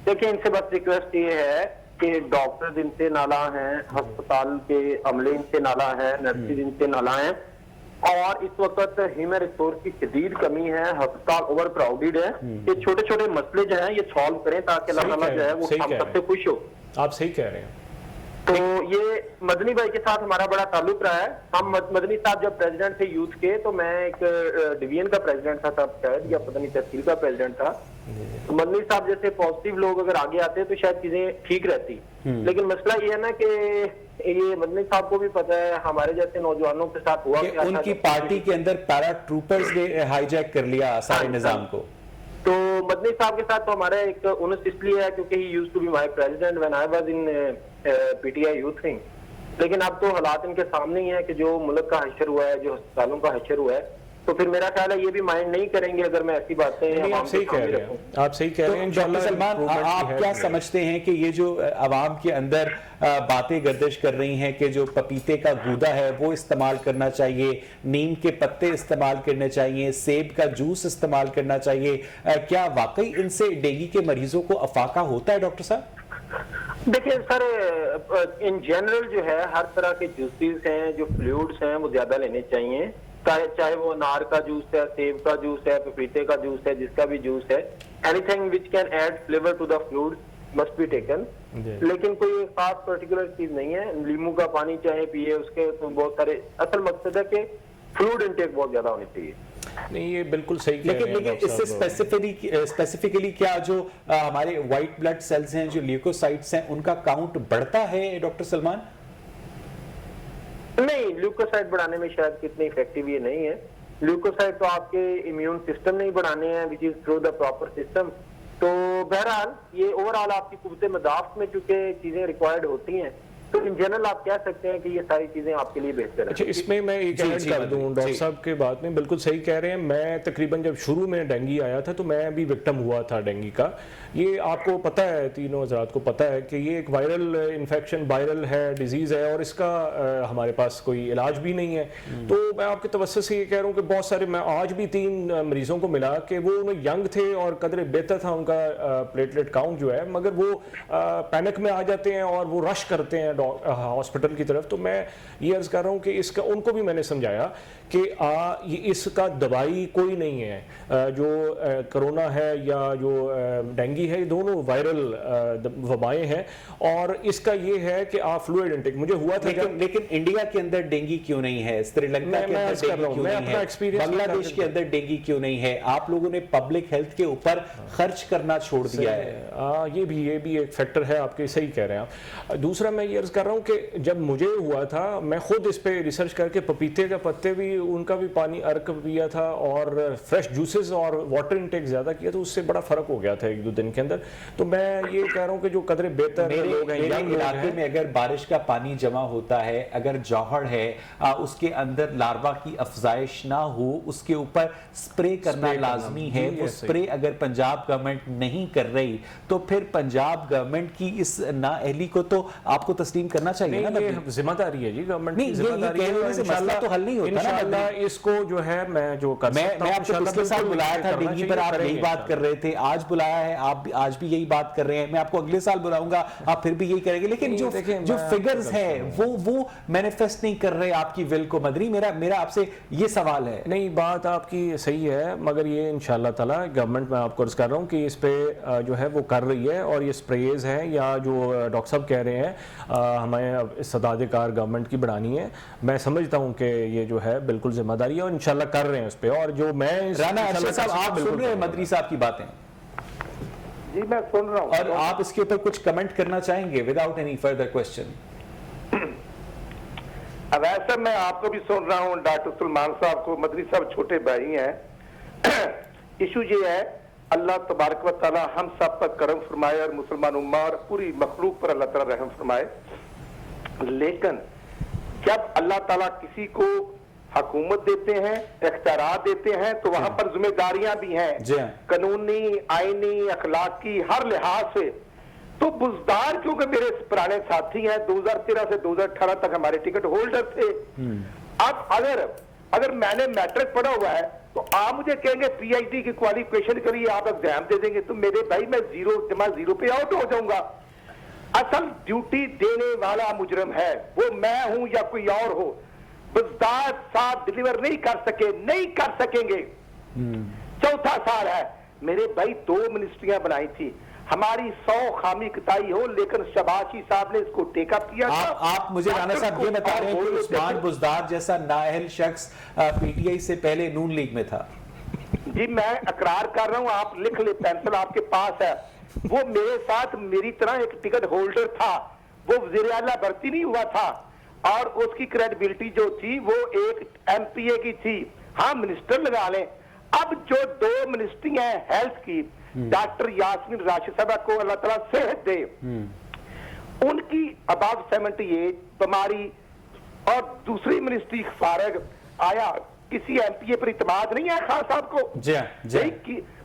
B: देखिए, इनसे बस रिक्वेस्ट ये है कि डॉक्टर्स इनसे नाला हैं, अस्पताल के अमले इनसे नाला है, नर्सिस इनसे नाला हैं, और इस वक्त ह्यूमन रिसोर्स की शदीद कमी है, अस्पताल ओवर क्राउडेड है। ये छोटे छोटे मसले जो हैं ये सॉल्व करें ताकि अल्लाह ताला जो है वो हम सबसे खुश हो।
E: आप सही कह रहे हैं।
B: तो ये मदनी भाई के साथ हमारा बड़ा ताल्लुक रहा है। हम मदनी साहब जब प्रेसिडेंट थे यूथ के, तो मैं एक डिवीजन का प्रेसिडेंट था तब शायद, या पता नहीं तहसील का प्रेसिडेंट था। तो मदनी साहब जैसे पॉजिटिव लोग अगर आगे आते तो शायद चीजें ठीक रहती। लेकिन मसला ये है ना कि ये मदनी साहब को भी पता है हमारे जैसे नौजवानों के साथ हुआ
A: कि उनकी पार्टी के अंदर पैरा ट्रूपर्स ने हाईजैक कर लिया सारे निजाम को।
B: तो मदनी साहब के साथ तो हमारा एक उन्नस इसलिए है क्योंकि he used to be my president when I was in PTI youth wing. लेकिन अब तो हालात इनके सामने ही है कि जो मुल्क का हशर हुआ है, जो अस्पतालों का हशर हुआ है, तो फिर मेरा ख्याल है ये भी माइंड नहीं करेंगे अगर मैं ऐसी बातें।
E: आप सही कह रहे हैं, आप सही कह रहे हैं।
A: डॉक्टर सलमान, आप क्या समझते हैं कि ये जो अवाम के अंदर बातें गर्दिश कर रही हैं कि जो पपीते का गूदा है वो इस्तेमाल करना चाहिए, नीम के पत्ते इस्तेमाल करने चाहिए, सेब का जूस इस्तेमाल करना चाहिए, क्या वाकई इनसे डेंगू के मरीजों को अफाका होता है डॉक्टर साहब?
B: देखिए सर, इन जनरल जो है हर तरह के जूसेस हैं, जो फ्लूइड्स हैं वो ज्यादा लेने चाहिए, चाहे वो अनार का जूस है, सेब का जूस है, पपीते का जूस है, जिसका भी जूस है, anything which can add flavour to the fluids must be taken. लेकिन कोई खास पर्टिकुलर चीज नहीं है, नींबू का पानी चाहे पिए, उसके तो बहुत सारे, असल मकसद है कि फ्लूइड इंटेक बहुत ज्यादा होनी चाहिए।
E: नहीं, ये बिल्कुल सही कह रहे हैं।
A: लेकिन इससे स्पेसिफिकली क्या जो हमारे व्हाइट ब्लड सेल्स हैं, जो ल्यूकोसाइट्स हैं, उनका काउंट बढ़ता है डॉक्टर सलमान?
B: नहीं, ल्यूकोसाइट बढ़ाने में शायद कितनी इफेक्टिव ये नहीं है। ल्यूकोसाइट तो आपके इम्यून सिस्टम नहीं बढ़ाने हैं, which is through the proper system. तो बहरहाल ये ओवरऑल आपकी कुव्वत मदाफ्त में चूंकि चीजें रिक्वायर्ड होती हैं, تو ان جنرل آپ کہہ سکتے ہیں کہ یہ ساری چیزیں آپ کے لیے بہتر ہیں.
E: اچھا اس میں میں ایک ایڈ کر دوں ڈاکٹر صاحب کے بات میں بالکل صحیح کہہ رہے ہیں. میں تقریباً جب شروع میں ڈینگی آیا تھا تو میں بھی وکٹم ہوا تھا ڈینگی کا. یہ آپ کو پتہ ہے, تینوں حضرات کو پتہ ہے کہ یہ ایک وائرل انفیکشن وائرل ہے, ڈیزیز ہے, اور اس کا ہمارے پاس کوئی علاج بھی نہیں ہے. تو میں آپ کے توسط سے یہ کہہ رہا ہوں کہ بہت سارے, میں آج بھی 3 مریضوں کو ملا کہ وہ ینگ تھے اور قدر بہتر تھا ان کا پلیٹلیٹ کاؤنٹ جو ہے, مگر وہ پینک میں آ جاتے ہیں اور وہ رش کرتے ہیں ہاسپٹل کی طرف. تو میں یہ عرض کر رہا ہوں کہ اس کا, ان کو بھی میں نے سمجھایا کہ اس کا دوائی کوئی نہیں ہے. جو کرونا ہے یا جو ڈینگی ہے, یہ دونوں وائرل وبائیں ہیں, اور اس کا یہ ہے کہ آپ فلوئڈ انٹیک, مجھے ہوا تھا
A: لیکن انڈیا کے اندر ڈینگی کیوں نہیں ہے, سری لنکا کے اندر ڈینگی کیوں نہیں ہے, بنگلہ دیش کے اندر ڈینگی کیوں نہیں ہے؟ آپ لوگوں نے پبلک ہیلتھ کے اوپر خرچ کرنا چھوڑ دیا ہے.
E: یہ بھی ایک فیکٹر ہے, آپ کے صحیح کہہ رہے ہیں آپ. دوسرا میں یہ عرض کر رہا ہوں کہ جب مجھے ہوا تھا, میں خود اس پہ ریسرچ کر کے پپیتے کے پتے بھی, ان کا بھی پانی ارک پیا تھا اور فریش جوسز اور واٹر انٹیک زیادہ کیا, تو اس سے بڑا فرق ہو گیا تھا 1-2 دن کے اندر. تو میں یہ کہہ رہا ہوں کہ جو قدرے بہتر لوگ ہیں, ینگ
A: علاقے میں اگر بارش کا پانی جمع ہوتا ہے, اگر جوہر ہے, اس کے اندر لاروا کی افزائش نہ ہو, اس کے اوپر سپرے کرنا لازمی ہے. وہ سپرے اگر پنجاب گورنمنٹ نہیں کر رہی تو پھر پنجاب گورنمنٹ کی اس نااہلی کو تو آپ کو تسلیم کرنا چاہیے نا.
E: یہ ذمہ داری ہے جی گورنمنٹ کی, ذمہ داری ہے.
A: مسئلہ تو حل نہیں ہوتا نا.
E: انشاءاللہ اس کو جو ہے میں جو کر سکتا ہوں,
A: میں آپ کو پچھلے سال بلایا تھا ڈینگی پر, آپ یہی بات کر رہے تھے. آج بلایا ہے, آپ آج بھی یہی بات کر رہے ہیں. میں آپ کو اگلے سال بلاؤں گا, آپ پھر بھی یہی کریں گے. لیکن جو فگرز ہیں وہ مینیفیسٹ نہیں کر رہے آپ کی ول کو. مدنی, میرا آپ سے یہ سوال ہے.
E: نہیں, بات آپ کی صحیح ہے, مگر یہ انشاءاللہ تعالی گورنمنٹ, میں آپ کو عرض کر رہا ہوں کہ اس پہ جو ہے وہ کر رہی ہے, اور یہ سپریز ہیں یا جو ڈاکٹر صاحب کہہ رہے ہیں ہمیں استعداد کار گورنمنٹ کی بڑھانی ہے. میں سمجھتا ہوں کہ یہ جو ہے بالکل ذمہ داری ہے, اور انشاءاللہ کر رہے ہیں اس پہ. اور جو میں
A: رانا ارشد صاحب, آپ سن رہے ہیں مدنی صاحب کی باتیں؟
D: جی میں سن رہا ہوں,
A: اور آپ اس کے اوپر کچھ کمنٹ کرنا چاہیں گے وداؤٹ اینی فردر کوسچن؟
D: اب ایسا میں آپ کو بھی سن رہا ہوں, ڈاکٹر سلمان صاحب کو, مدنی صاحب چھوٹے بھائی ہیں. ایشو یہ ہے, اللہ تبارک و تعالی ہم سب پر کرم فرمائے, اور مسلمان امہ اور پوری مخلوق پر اللہ تعالی رحم فرمائے. لیکن جب اللہ تعالیٰ کسی کو حکومت دیتے ہیں, اختیارات دیتے ہیں, تو وہاں پر ذمہ داریاں بھی ہیں, قانونی, آئینی, اخلاقی, ہر لحاظ سے. تو بزدار کیونکہ میرے پرانے ساتھی ہیں, 2013 سے 2018 تک ہمارے ٹکٹ ہولڈر تھے. اب اگر میں نے میٹرک پڑھا ہوا ہے تو آپ مجھے کہیں گے پی ایچ ڈی کی کوالیفیکیشن کریے, آپ ایگزام دے دیں گے, تو میرے بھائی میں 0 پہ آؤٹ ہو جاؤں گا. اصل ڈیوٹی دینے والا مجرم ہے, وہ میں ہوں یا کوئی اور ہو. بزدار صاحب ڈیلیور نہیں کر سکیں گے. 4تھا سال ہے میرے بھائی, 2 منسٹریاں بنائی تھی, ہماری 100 خامی کتائی ہو, لیکن شباشی صاحب نے اس کو ٹیک اپ کیا.
A: آپ مجھے رانا صاحب یہ بتا رہے ہیں کہ عثمان بزدار جیسا نااہل شخص پی ٹی آئی سے پہلے نون لیگ میں تھا؟
D: جی میں اقرار کر رہا ہوں, آپ لکھ لیں, پینسل آپ کے پاس ہے. وہ میرے ساتھ میری طرح ایک ٹکٹ ہولڈر تھا, وہ وزیر اعلیٰ بھرتی نہیں ہوا تھا, اور اس کی کریڈیبلٹی جو تھی وہ ایک ایم پی اے کی تھی. ہاں منسٹر لگا لیں. اب جو 2 منسٹری ہیں ہیلتھ کی, ڈاکٹر یاسمین راشد صاحبہ کو اللہ تعالیٰ صحت دے, ان کی اباؤٹ 78 بیماری, اور دوسری منسٹری فارغ. آیا کسی ایم پی اے پر اعتماد نہیں ہے خان صاحب کو؟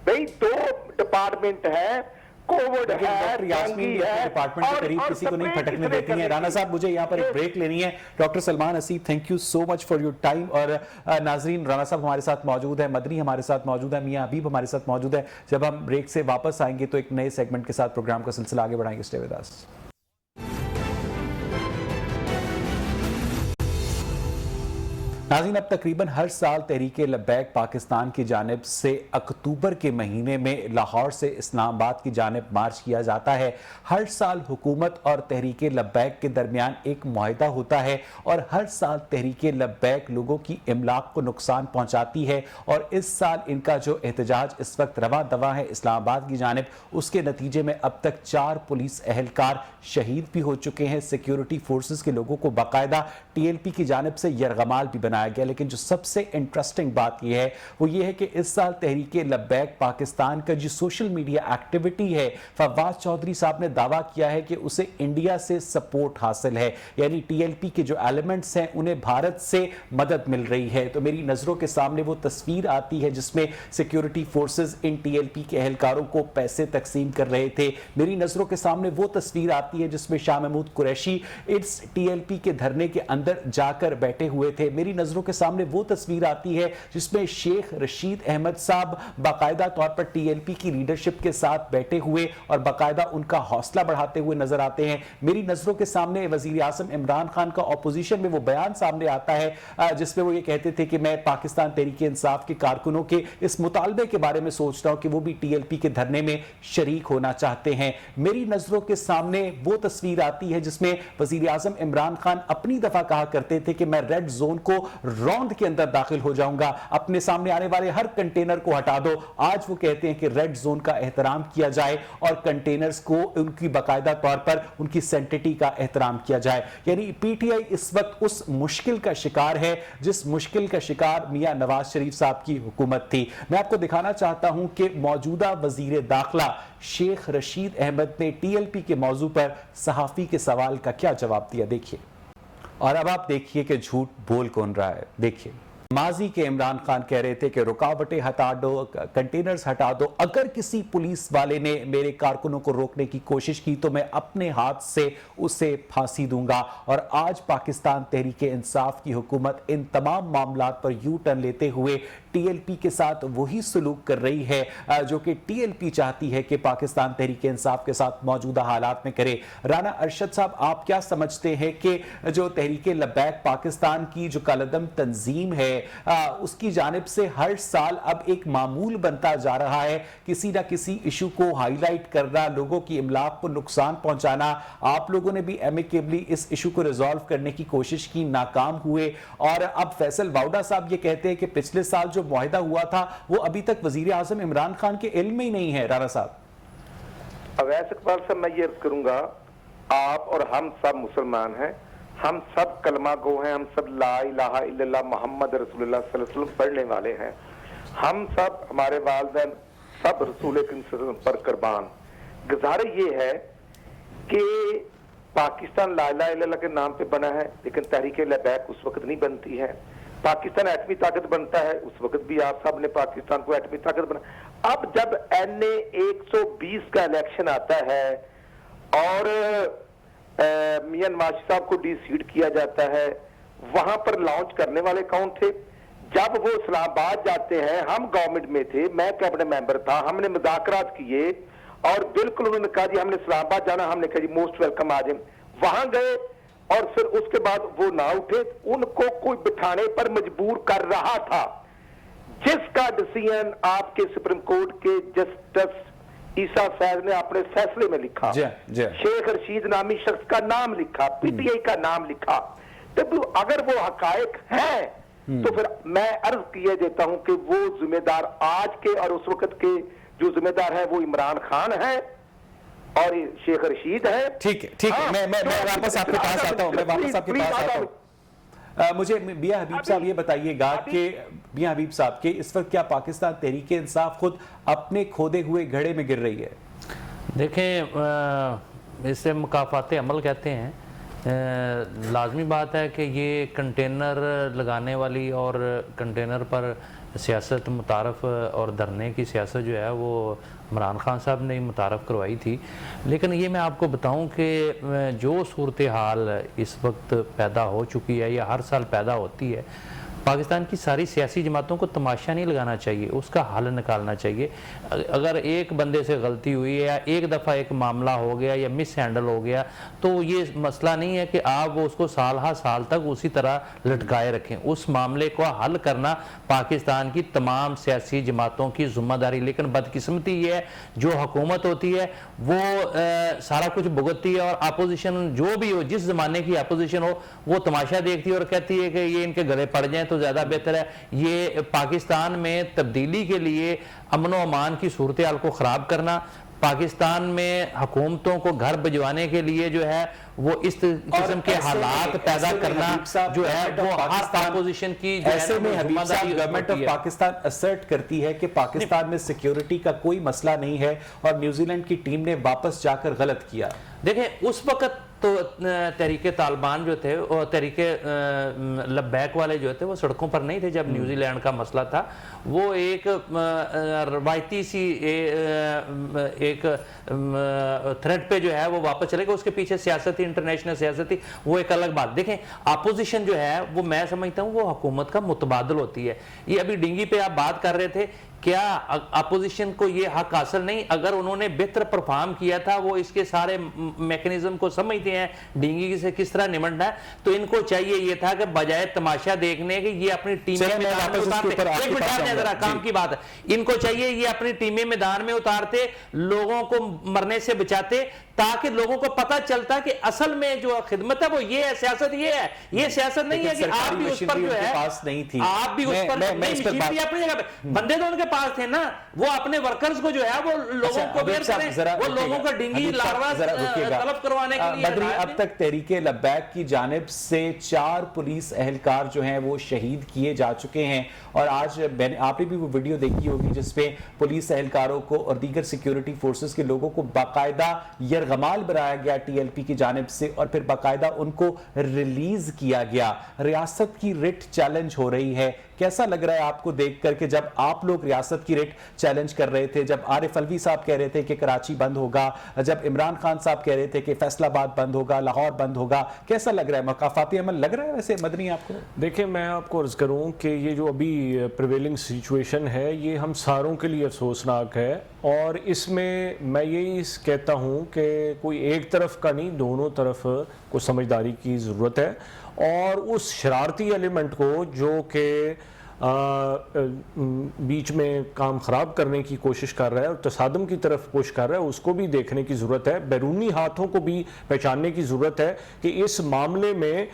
D: بھائی 2 ڈپارٹمنٹ ہیں, کووڈ ہے,
A: یاسمین ڈپارٹمنٹ کے قریب کسی کو نہیں پھٹکنے دیتی ہیں. رانا صاحب مجھے یہاں پر ایک بریک لینی ہے. Doctor Salman Haseeb, thank you so much for your time. اور ناظرین, رانا صاحب ہمارے ساتھ موجود ہے, مدنی ہمارے ساتھ موجود ہے, میاں حبیب ہمارے ساتھ موجود ہے. جب ہم بریک سے واپس آئیں گے تو ایک نئے سیگمنٹ کے ساتھ پروگرام کا سلسلہ آگے بڑھائیں گے. Stay with us. ناظرین, اب تقریباً ہر سال تحریک لبیک پاکستان کی جانب سے اکتوبر کے مہینے میں لاہور سے اسلام آباد کی جانب مارچ کیا جاتا ہے. ہر سال حکومت اور تحریک لبیک کے درمیان ایک معاہدہ ہوتا ہے, اور ہر سال تحریک لبیک لوگوں کی املاک کو نقصان پہنچاتی ہے. اور اس سال ان کا جو احتجاج اس وقت رواں دواں ہے اسلام آباد کی جانب, اس کے نتیجے میں اب تک 4 پولیس اہلکار شہید بھی ہو چکے ہیں. سیکیورٹی فورسز کے لوگوں کو باقاعدہ ٹی ایل پی کی جانب سے یرغمال بھی بنا बनाया गया। लेकिन जो सबसे इंटरेस्टिंग बात यह है वो ये है कि इस साल तहरीक लब्बैक पाकिस्तान का जो सोशल मीडिया एक्टिविटी है, फवाद चौधरी साहब ने दावा किया है कि उसे इंडिया से सपोर्ट हासिल है, यानी टीएलपी के जो एलिमेंट्स हैं उन्हें भारत से मदद मिल रही है। तो मेरी नजरों के सामने वो तस्वीर आती है जिसमें सिक्योरिटी फोर्सेस इन टीएलपी के एहलकारों को पैसे तकसीम कर रहे थे। मेरी नजरों के सामने वो तस्वीर आती है जिसमें शाह महमूद कुरैशी इस टीएलपी के धरने के अंदर जाकर बैठे हुए थे। मेरी नजरों के सामने वो तस्वीर आती है जिसमें शेख रशीद अहमद साहब बाकायदा तौर पर टीएलपी की लीडरशिप के साथ बैठे हुए और बाकायदा उनका हौसला बढ़ाते हुए नजर आते हैं। मेरी नजरों के सामने वजीर आज़म इमरान खान का ऑपोजिशन में वो बयान सामने आता है जिसमें वो ये कहते थे कि मैं पाकिस्तान तहरीक इंसाफ के कारकुनों के इस मुतालबे के बारे में सोच रहा हूं कि वो भी टीएलपी के धरने में शरीक होना चाहते हैं। मेरी नजरों के सामने वो तस्वीर आती है जिसमें वजीर आज़म इमरान खान अपनी दफा कहा करते थे कि मैं रेड जोन को रौंद के अंदर दाखिल हो जाऊंगा, अपने सामने आने वाले हर कंटेनर को हटा दो। आज वो कहते हैं कि रेड जोन का एहतराम किया जाए और कंटेनर्स को उनकी बाकायदा तौर पर उनकी सेंटिटी का एहतराम किया जाए। यानी पीटीआई इस वक्त उस मुश्किल का शिकार है जिस मुश्किल का शिकार मियां नवाज शरीफ साहब की हुकूमत थी। मैं आपको दिखाना चाहता हूं कि मौजूदा वजीर दाखिला शेख रशीद अहमद ने टीएलपी के मौजू पर सहाफी के सवाल का क्या जवाब दिया, देखिए। और अब आप देखिए कि झूठ बोल कौन रहा है। देखिए, माजी के इमरान खान कह रहे थे कि रुकावटें हटा दो, कंटेनर्स हटा दो, अगर किसी पुलिस वाले ने मेरे कारकुनों को रोकने की कोशिश की तो मैं अपने हाथ से उसे फांसी दूंगा। और आज पाकिस्तान तहरीक इंसाफ की हुकूमत इन तमाम मामलात पर यू टर्न लेते हुए टीएलपी के साथ वही सलूक कर रही है जो कि टीएलपी चाहती है कि पाकिस्तान तहरीक इंसाफ के साथ मौजूदा हालात में करे। राना अरशद साहब, आप क्या समझते हैं कि जो तहरीक लब्बैक पाकिस्तान की जो कालदम तंजीम है उसकी जानिब से हर साल अब एक मामूल बनता जा रहा है किसी ना किसी इशू को हाईलाइट करना, लोगों की इमलाक को नुकसान पहुंचाना। आप लोगों ने भी एमिकेबली इस इशू को रिजॉल्व करने की कोशिश की, नाकाम हुए। और अब फैसल वाउडा साहब ये कहते हैं कि पिछले साल जो मुआहिदा हुआ था वो अभी तक वजीर आजम इमरान खान के इल्म में ही नहीं है। राना साहब,
D: अवैस इकबाल साहब, मैं ये अर्ज करूंगा, आप और हम सब मुसलमान हैं, हम सब कलमा गो हैं, हम सब ला इलाहा इल्लल्लाह मोहम्मद रसूलुल्लाह सल्लल्लाहु अलैहि वसल्लम पढ़ने वाले हैं। हम सब, हमारे वालिदैन सब रसूल करीम पर कुर्बान। गुजारे ये है कि पाकिस्तान ला इलाहा इल्लल्लाह के नाम पे बना है, लेकिन तहरीक लब्बैक उस वक्त नहीं बनती है। पाकिस्तान एटमी ताकत बनता है, उस वक्त भी आप सब ने पाकिस्तान को एटमी ताकत बना। अब जब NA 120 का इलेक्शन आता है और मियां नवाज साहब को डीसीड किया जाता है, वहां पर लॉन्च करने वाले कौन थे? जब वो इस्लामाबाद जाते हैं, हम गवर्नमेंट में थे, मैं कैबिनेट मेंबर था, हमने मुज़ाकरात किए और बिल्कुल उन्होंने कहा जी हमने इस्लामाबाद जाना, हमने कहा जी मोस्ट वेलकम आ जाए। वहां गए और फिर उसके बाद वो ना उठे, उनको कोई बिठाने पर मजबूर कर रहा था, जिसका डिसीजन आपके सुप्रीम कोर्ट के जस्टिस ईसा फैज ने अपने फैसले में लिखा। शेख रशीद नामी शख्स का नाम लिखा, पीटीआई का नाम लिखा। तो अगर वो हकायक है तो फिर मैं अर्ज किए देता हूं कि वो जिम्मेदार आज के और उस वक्त के जो जिम्मेदार है वो इमरान खान है और शेख रशीद है।
A: ठीक है, ठीक है, मैं वापस आपके पास आता हूं, मैं वापस आपके पास आता हूं। मुझे मियां हबीब साहब ये बताइएगा कि मियां हबीब साहब के इस वक्त क्या पाकिस्तान तहरीक इंसाफ खुद अपने खोदे हुए घड़े में गिर रही है?
C: देखें, इसे मुकाफाते अमल कहते हैं। लाजमी बात है कि ये कंटेनर लगाने वाली और कंटेनर पर सियासत मुतारफ़ और धरने की सियासत जो है वो इमरान खान साहब ने मुतारफ़ करवाई थी। लेकिन ये मैं आपको बताऊं कि जो सूरत हाल इस वक्त पैदा हो चुकी है या हर साल पैदा होती है, पाकिस्तान की सारी सियासी जमातों को तमाशा नहीं लगाना चाहिए, उसका हल निकालना चाहिए। अगर एक बंदे से गलती हुई है या एक दफ़ा एक मामला हो गया या मिस हैंडल हो गया तो ये मसला नहीं है कि आप उसको साल हा साल तक उसी तरह लटकाए रखें। उस मामले को हल करना पाकिस्तान की तमाम सियासी जमातों की जिम्मेदारी। लेकिन बदकिस्मती ये है जो हुकूमत होती है वो सारा कुछ भुगतती है और अपोजिशन जो भी हो, जिस ज़माने की अपोजिशन हो, वो तमाशा देखती है और कहती है कि ये इनके गले पड़ जाएँ तो ज़्यादा बेहतर है। ये पाकिस्तान में तब्दीली के लिए अमन व अमान की सूरत हाल को ख़राब करना, پاکستان میں حکومتوں کو گھر بھجوانے کے لیے جو ہے وہ اس قسم کے حالات پیدا کرنا جو ہے وہ ہر اپوزیشن کی
A: ایسے میں حبیب صاحب گورنمنٹ آف پاکستان اسرٹ کرتی ہے کہ پاکستان میں سیکیورٹی کا کوئی مسئلہ نہیں ہے اور نیوزی لینڈ کی ٹیم نے واپس جا کر غلط کیا.
C: دیکھیں اس وقت تو تحریک طالبان جو تھے اور تحریک لبیک والے جو تھے وہ سڑکوں پر نہیں تھے جب نیوزی لینڈ کا مسئلہ تھا. وہ ایک روایتی سی ایک تھریڈ پہ جو ہے وہ واپس چلے گا. اس کے پیچھے سیاستی انٹرنیشنل سیاستی وہ ایک الگ بات. دیکھیں اپوزیشن جو ہے وہ میں سمجھتا ہوں وہ حکومت کا متبادل ہوتی ہے. یہ ابھی ڈنگی پہ آپ بات کر رہے تھے, کیا اپوزیشن کو یہ حق حاصل نہیں؟ اگر انہوں نے بہتر پرفارم کیا تھا, وہ اس کے سارے میکنزم کو سمجھتے ہیں ڈینگی سے کس طرح نمٹنا ہے, تو ان کو چاہیے یہ تھا کہ بجائے تماشا دیکھنے کے یہ اپنی ٹیمیں میدان میں اتارتے. ایک منٹ ذرا کام کی بات ہے, ان کو چاہیے یہ اپنی ٹیمیں میدان میں اتارتے, لوگوں کو مرنے سے بچاتے, تاکہ لوگوں کو پتہ چلتا کہ اصل میں جو خدمت ہے وہ یہ ہے, سیاست یہ ہے. یہ سیاست نہیں ہے کہ آپ بھی اس پر جو ہے آپ بھی اس پر اپنی جگہ پہ بندے تو ان کے پاس تھے نا, وہ اپنے ورکرز کو جو ہے وہ لوگوں کو بیئر کریں, وہ لوگوں کو ڈنگی لاروہ طلب کروانے کے لیے.
A: بدری, اب تک تحریک لبیک کی جانب سے 4 پولیس اہلکار جو ہیں وہ شہید کیے جا چکے ہیں, اور آج آپ نے بھی وہ ویڈیو دیکھی ہوگی جس پہ پولیس اہلکاروں کو اور دیگر سیکیورٹی فورسز کے لوگوں کو باقاعدہ یرغمال بنایا گیا ٹی ایل پی کی جانب سے, اور پھر باقاعدہ ان کو ریلیز کیا گیا. ریاست کی رٹ چیلنج ہو رہی ہے, کیسا لگ رہا ہے آپ کو دیکھ کر کہ جب آپ لوگ ریاست کی رٹ چیلنج کر رہے تھے, جب عارف الوی صاحب کہہ رہے تھے کہ کراچی بند ہوگا, جب عمران خان صاحب کہہ رہے تھے کہ فیصل آباد بند ہوگا, لاہور بند ہوگا, کیسا لگ رہا ہے؟ مقافاتی عمل لگ رہا ہے ویسے مدنی آپ کو؟
E: دیکھیں میں آپ کو عرض کروں کہ یہ جو ابھی پریویلنگ سچویشن ہے یہ ہم ساروں کے لیے افسوسناک ہے, اور اس میں یہی کہتا ہوں کہ کوئی ایک طرف کا نہیں, دونوں طرف کو سمجھداری کی ضرورت ہے, اور اس شرارتی ایلیمنٹ کو جو کہ بیچ میں کام خراب کرنے کی کوشش کر رہا ہے اور تصادم کی طرف پوش کر رہا ہے, اس کو بھی دیکھنے کی ضرورت ہے. بیرونی ہاتھوں کو بھی پہچاننے کی ضرورت ہے کہ اس معاملے میں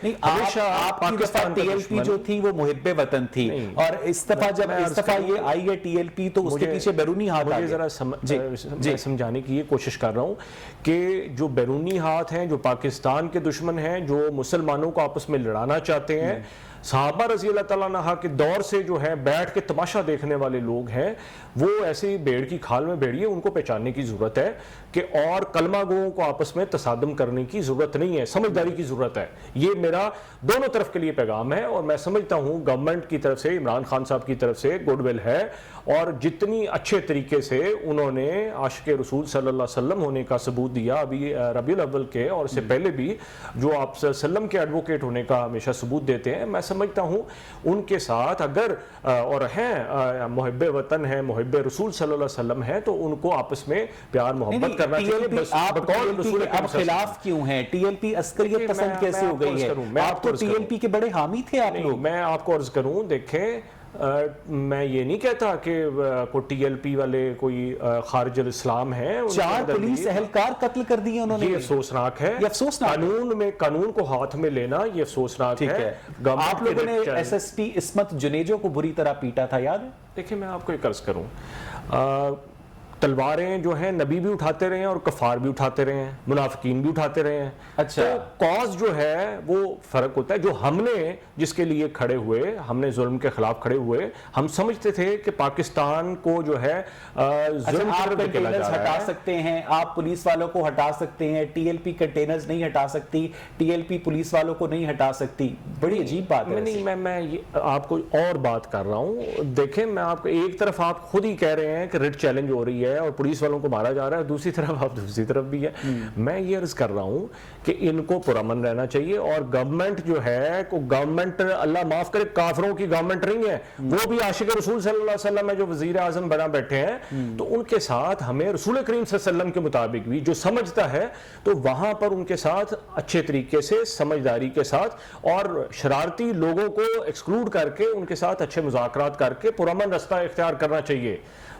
A: پاکستان ٹی ایل پی جو تھی وہ محب وطن تھی, اور اس دفعہ جب اس دفعہ یہ آئی ہے ٹی ایل پی تو اس کے پیچھے بیرونی ہاتھ آ گئے.
E: ذرا سمجھانے کی یہ کوشش کر رہا ہوں کہ جو بیرونی ہاتھ ہیں, جو پاکستان کے دشمن ہیں, جو مسلمانوں کو آپس میں لڑانا چاہتے ہیں, صحابہ رضی اللہ تعالیٰ عنہ کے دور سے جو ہے بیٹھ کے تماشا دیکھنے والے لوگ ہیں, وہ ایسے بیڑ کی کھال میں بیڑیے, ان کو پہچاننے کی ضرورت ہے کہ اور کلمہ گوؤں کو آپس میں تصادم کرنے کی ضرورت نہیں ہے, سمجھداری کی ضرورت ہے. یہ میرا دونوں طرف کے لیے پیغام ہے, اور میں سمجھتا ہوں گورنمنٹ کی طرف سے, عمران خان صاحب کی طرف سے گڈ ول ہے, اور جتنی اچھے طریقے سے انہوں نے عاشق رسول صلی اللہ علیہ وسلم ہونے کا ثبوت دیا ابھی ربیع الاول کے, اور اس سے پہلے بھی جو آپ صلی اللہ علیہ وسلم کے ایڈوکیٹ ہونے کا ہمیشہ ثبوت دیتے ہیں, میں سمجھتا ہوں ان کے ساتھ اگر اور ہیں محب وطن ہیں, محب رسول صلی اللہ علیہ وسلم ہیں, تو ان کو آپس میں پیار محبت کرنا چاہیے.
A: آپ خلاف کیوں ہیں؟ ٹی ایل پی عسکریت پسند کیسے ہو گئی ہے؟ آپ تو ٹی ایل پی کے بڑے حامی تھے آپ لوگ.
E: میں آپ کو عرض کروں, دیکھیں میں یہ نہیں کہتا کہ کوئی ٹی ایل پی والے کوئی خارج الاسلام ہیں.
A: 4 پولیس اہلکار قتل کر دیے انہوں نے,
E: یہ افسوسناک ہے. قانون کو ہاتھ میں لینا یہ افسوسناک ہے.
A: آپ لوگوں نے ایس ایس پی عصمت جنیجو کو بری طرح پیٹا تھا, یاد ہے؟
E: دیکھیں میں آپ کو ایک عرض کروں, تلواریں جو ہیں نبی بھی اٹھاتے رہے ہیں اور کفار بھی اٹھاتے رہے ہیں, منافقین بھی اٹھاتے رہے ہیں.
A: اچھا,
E: تو کاز جو ہے وہ فرق ہوتا ہے. جو ہم نے جس کے لیے کھڑے ہوئے, ہم نے ظلم کے خلاف کھڑے ہوئے, ہم سمجھتے تھے کہ پاکستان کو جو ہے ظلم
A: آپ کنٹینرز ہٹا سکتے ہیں, آپ پولیس والوں کو ہٹا سکتے ہیں, ٹی ایل پی کنٹینرز نہیں ہٹا سکتی, ٹی ایل پی پولیس والوں کو نہیں ہٹا سکتی. بڑی عجیب بات ہے.
E: نہیں, میں آپ کو اور بات کر رہا ہوں. دیکھیں میں آپ کو ایک طرف آپ خود ہی کہہ رہے ہیں کہ ریڈ چیلنج ہو رہی ہے اور پولیس والوں کو مارا جا رہا ہے, دوسری طرف آپ دوسری طرف بھی ہے. میں یہ عرض کر رہا ہوں کہ ان کو پرامن رہنا چاہیے, اور گورنمنٹ جو ہے گورنمنٹ اللہ معاف کرے کافروں کی گورنمنٹ نہیں ہے, وہ بھی عاشق رسول صلی اللہ علیہ وسلم ہے جو وزیر اعظم بنا بیٹھے ہیں. تو ان کے ساتھ ہمیں رسول کریم صلی اللہ علیہ وسلم کے مطابق بھی جو سمجھتا ہے تو وہاں پر ان کے ساتھ اچھے طریقے سے سمجھداری کے ساتھ اور شرارتی لوگوں کو ایکسکلوڈ کر کے ان کے ساتھ اچھے مذاکرات کر کے پرامن رستہ اختیار کرنا چاہیے.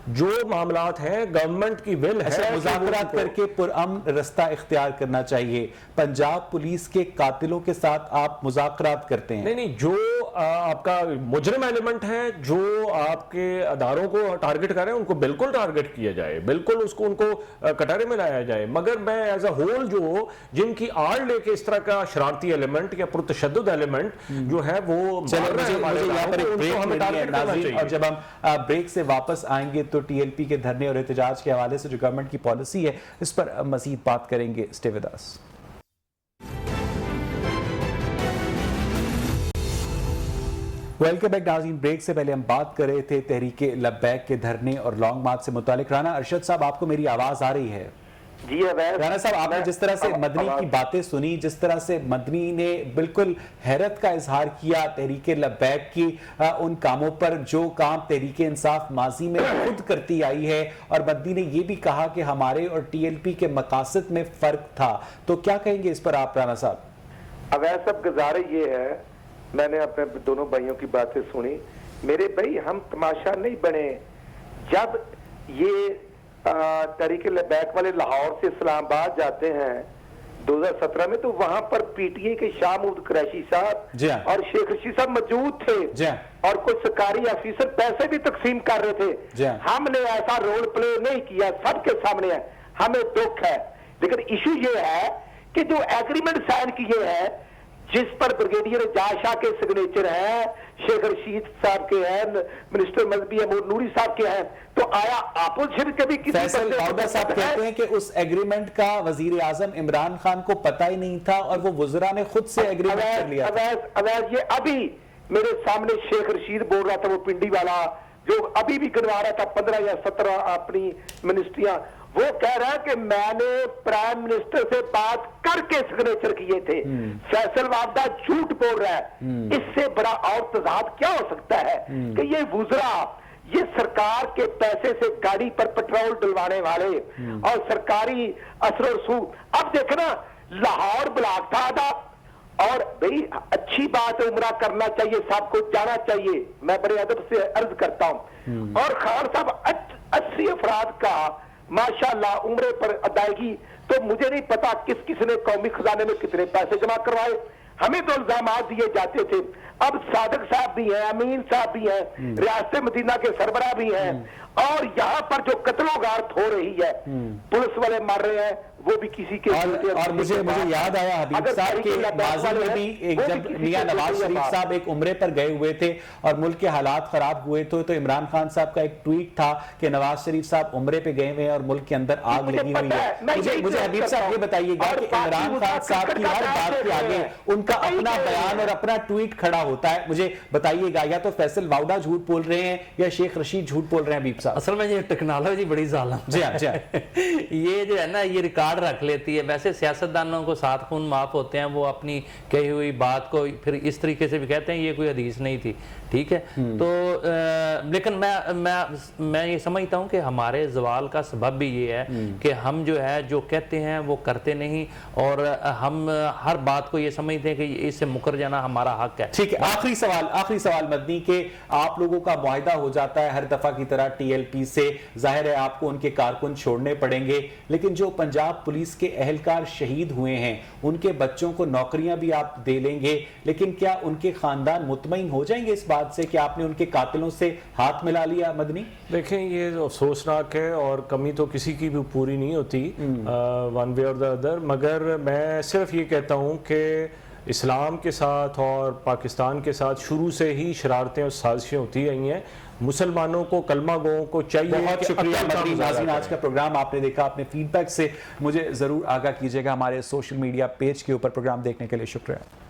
E: جو معاملات ہیں گورنمنٹ کی ول ہے,
A: مذاکرات کر کے پرامن رستہ اختیار کرنا چاہیے. پنجاب پولیس کے قاتلوں کے ساتھ آپ مذاکرات کرتے ہیں؟
E: نہیں, جو آپ کا مجرم ایلیمنٹ ہے جو آپ کے اداروں کو ٹارگٹ کر رہے ہیں ان کو بالکل ٹارگٹ کیا جائے, بالکل ان کو کٹہرے میں لایا جائے, مگر میں ایز اے ہول جو جن کی آڑ لے کے اس طرح کا شرارتی ایلیمنٹ یا پرتشدد ایلیمنٹ جو ہے وہ
A: اور جب ہم بریک سے واپس آئیں گے تو ٹی ایل پی کے دھرنے اور احتجاج کے حوالے سے جو گورنمنٹ کی پالیسی ہے اس پر مزید بات کریں گے. Stay with us. Welcome back ناظرین. بریک سے پہلے ہم بات کر رہے تھے تحریک لبیک کے دھرنے اور لانگ مارچ سے متعلق. رانا ارشد صاحب, آپ کو میری آواز آ رہی ہے؟
B: جی
A: رانا صاحب, آپ نے جس طرح سے مدنی کی باتیں سنی, جس طرح سے مدنی نے بالکل حیرت کا اظہار کیا تحریک لبیک کی ان کاموں پر جو کام تحریک انصاف ماضی میں خود کرتی آئی ہے, اور مدنی نے یہ بھی کہا کہ ہمارے اور ٹی ایل پی کے مقاصد میں فرق تھا, تو کیا کہیں گے اس پر آپ رانا صاحب؟
D: اویس صاحب, گزارش یہ ہے, میں نے اپنے دونوں بھائیوں کی باتیں سنی. میرے بھائی, ہم تماشا نہیں بنے. جب یہ تحریک لبیک والے لاہور سے اسلام آباد جاتے ہیں 2017 میں, تو وہاں پر پی ٹی اے کے شاہ محمود قریشی صاحب اور شیخ رشید صاحب موجود تھے, اور کچھ سرکاری افیسر پیسے بھی تقسیم کر رہے تھے. ہم نے ایسا رول پلے نہیں کیا, سب کے سامنے ہے, ہمیں دکھ ہے. لیکن ایشو یہ ہے کہ جو ایگریمنٹ سائن کیے ہیں جس پر بریگیڈیئر اعجاز شاہ کے سگنیچر ہیں, شیخ رشید صاحب کے ہیں, منسٹر مذہبی امور نوری صاحب کے ہیں, تو آیا اپوزیشن کے بھی کسی
A: فیصل واؤڈا صاحب کہتے ہیں کہ اس ایگریمنٹ کا وزیر اعظم عمران خان کو پتہ ہی نہیں تھا اور وہ وزراء نے خود سے ایگریمنٹ کر لیا تھا.
D: اویس, یہ ابھی میرے سامنے شیخ رشید بول رہا تھا, وہ پنڈی والا جو ابھی بھی گنوا رہا تھا 15 یا 17 اپنی منسٹریاں, وہ کہہ رہا ہے کہ میں نے پرائم منسٹر سے بات کر کے سگنیچر کیے تھے. فیصل واؤڈا جھوٹ بول رہا ہے. اس سے بڑا اور تضاد کیا ہو سکتا ہے کہ یہ وزراء, یہ سرکار کے پیسے سے گاڑی پر پیٹرول ڈلوانے والے اور سرکاری اثر و رسوخ. اب دیکھنا, لاہور بلاک تھا آدھا, اور بھئی اچھی بات ہے, عمرہ کرنا چاہیے, سب کو جانا چاہیے, میں بڑے ادب سے عرض کرتا ہوں. اور خان صاحب 80 افراد کا ماشاءاللہ عمرے پر ادائیگی, تو مجھے نہیں پتا کس کس نے قومی خزانے میں کتنے پیسے جمع کروائے. ہمیں تو الزامات دیے جاتے تھے. اب صادق صاحب بھی ہیں, امین صاحب بھی ہیں, ریاست مدینہ کے سربراہ بھی ہیں, اور یہاں پر جو قتل و غارت ہو رہی ہے, پولیس والے مر رہے ہیں, وہ بھی کسی کے
A: اور مجھے یاد آیا حبیب صاحب کے ماضی میں بھی ایک جب میاں نواز شریف صاحب ایک عمرے پر گئے ہوئے تھے اور ملک کے حالات خراب ہوئے تھے, تو عمران خان صاحب کا ایک ٹویٹ تھا کہ نواز شریف صاحب عمرے پہ گئے ہوئے ہیں اور ملک کے اندر آگ لگی ہوئی ہے. مجھے حبیب صاحب یہ بتائیے گا کہ عمران خان صاحب کی ہر بات کے آگے ان کا اپنا بیان اور اپنا ٹویٹ کھڑا ہوتا ہے. مجھے بتائیے گا, یا تو فیصل واؤڈا جھوٹ بول رہے ہیں یا شیخ رشید جھوٹ بول رہے ہیں حبیب صاحب؟
C: اصل میں یہ ٹیکنالوجی بڑی ظالم یہ جو ہے نا, یہ ریکارڈ رکھ لیتی ہے. ویسے سیاستدانوں کو 7 خون معاف ہوتے ہیں, وہ اپنی کہی ہوئی بات کو پھر اس طریقے سے بھی کہتے ہیں یہ کوئی حدیث نہیں تھی, ٹھیک ہے. تو لیکن میں یہ سمجھتا ہوں کہ ہمارے زوال کا سبب بھی یہ ہے کہ ہم جو ہے جو کہتے ہیں وہ کرتے نہیں, اور ہم ہر بات کو یہ سمجھتے ہیں کہ اس سے مکر جانا ہمارا حق ہے.
A: ٹھیک ہے, آخری سوال مدنی کے, آپ لوگوں کا معاہدہ ہو جاتا ہے ہر دفعہ کی طرح ٹی ایل پی سے, ظاہر ہے آپ کو ان کے کارکن چھوڑنے پڑیں گے, لیکن جو پنجاب پولیس کے اہلکار شہید ہوئے ہیں ان کے بچوں کو نوکریاں بھی آپ دے لیں گے, لیکن کیا ان کے خاندان مطمئن ہو جائیں گے اس بات سے کہ آپ نے ان کے قاتلوں سے ہاتھ ملا لیا؟ مدنی
E: دیکھیں, یہ افسوسناک ہے اور کمی تو کسی کی بھی پوری نہیں ہوتی ون وے اور دا ادر, مگر میں صرف یہ کہتا ہوں کہ اسلام کے ساتھ اور پاکستان کے ساتھ شروع سے ہی شرارتیں اور سازشیں ہوتی رہی ہیں. مسلمانوں کو, کلمہ گوؤں کو چاہیے.
A: بہت شکریہ مدنی. ناظرین, آج کا پروگرام آپ نے دیکھا, اپنے فیڈ بیک سے مجھے ضرور آگاہ کیجیے گا. ہمارے سوشل میڈیا پیج کے اوپر پروگرام دیکھنے کے لیے شکریہ.